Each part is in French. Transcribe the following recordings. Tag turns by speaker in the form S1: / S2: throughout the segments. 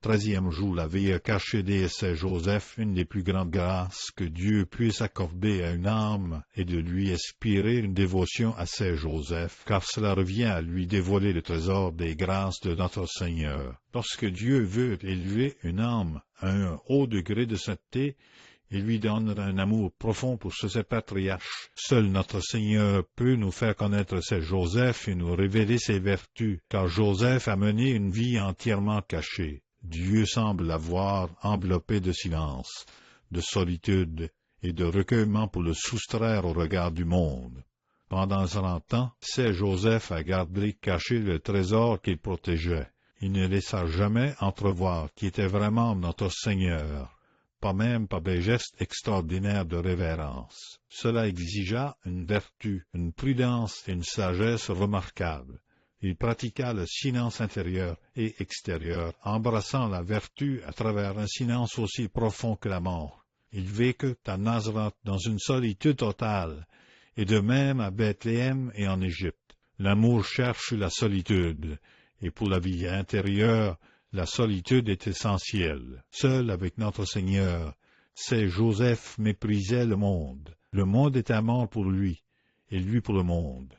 S1: 13e jour, la veille cachée des Saint Joseph, une des plus grandes grâces que Dieu puisse accorder à une âme est de lui inspirer une dévotion à Saint Joseph, car cela revient à lui dévoiler le trésor des grâces de notre Seigneur. Lorsque Dieu veut élever une âme à un haut degré de sainteté, il lui donne un amour profond pour ses patriarches. Seul notre Seigneur peut nous faire connaître Saint Joseph et nous révéler ses vertus, car Joseph a mené une vie entièrement cachée. Dieu semble l'avoir enveloppé de silence, de solitude et de recueillement pour le soustraire au regard du monde. Pendant 30 ans, Saint Joseph a gardé caché le trésor qu'il protégeait. Il ne laissa jamais entrevoir qui était vraiment notre Seigneur, pas même par des gestes extraordinaires de révérence. Cela exigea une vertu, une prudence et une sagesse remarquables. Il pratiqua le silence intérieur et extérieur, embrassant la vertu à travers un silence aussi profond que la mort. Il vécut à Nazareth dans une solitude totale, et de même à Bethléem et en Égypte. L'amour cherche la solitude, et pour la vie intérieure, la solitude est essentielle. Seul avec notre Seigneur, Saint Joseph méprisait le monde. Le monde était mort pour lui, et lui pour le monde.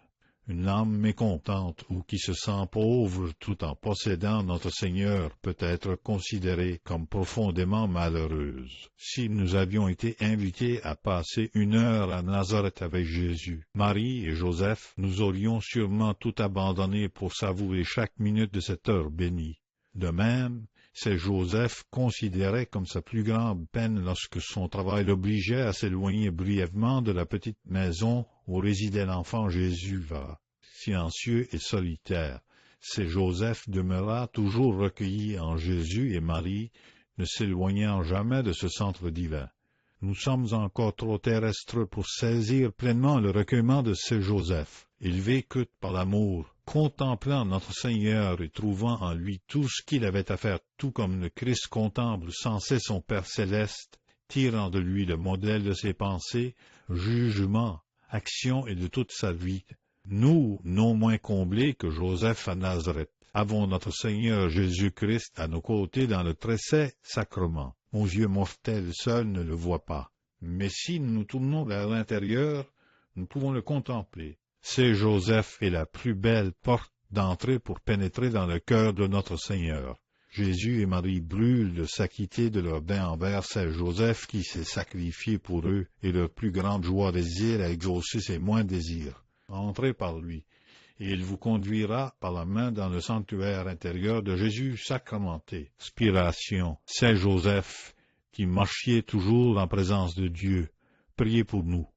S1: Une âme mécontente ou qui se sent pauvre tout en possédant notre Seigneur peut être considérée comme profondément malheureuse. Si nous avions été invités à passer 1 heure à Nazareth avec Jésus, Marie et Joseph, nous aurions sûrement tout abandonné pour savourer chaque minute de cette heure bénie. De même, Saint Joseph considérait comme sa plus grande peine lorsque son travail l'obligeait à s'éloigner brièvement de la petite maison où résidait l'enfant Jésus. Silencieux et solitaire, Saint Joseph demeura toujours recueilli en Jésus et Marie, ne s'éloignant jamais de ce centre divin. Nous sommes encore trop terrestres pour saisir pleinement le recueillement de Saint Joseph. Il vécut par l'amour, contemplant notre Seigneur et trouvant en lui tout ce qu'il avait à faire, tout comme le Christ contemple sans cesse son Père céleste, tirant de lui le modèle de ses pensées, jugement, action et de toute sa vie. Nous, non moins comblés que Joseph à Nazareth, avons notre Seigneur Jésus-Christ à nos côtés dans le très saint sacrement. Nos yeux mortels seuls ne le voient pas. Mais si nous nous tournons vers l'intérieur, nous pouvons le contempler. Saint Joseph est la plus belle porte d'entrée pour pénétrer dans le cœur de notre Seigneur. Jésus et Marie brûlent de s'acquitter de leur deuil envers Saint Joseph qui s'est sacrifié pour eux, et leur plus grande joie réside à exaucer ses moindres désirs. Entrez par lui, et il vous conduira par la main dans le sanctuaire intérieur de Jésus sacramenté. Spiration, Saint Joseph, qui marchiez toujours en présence de Dieu, priez pour nous.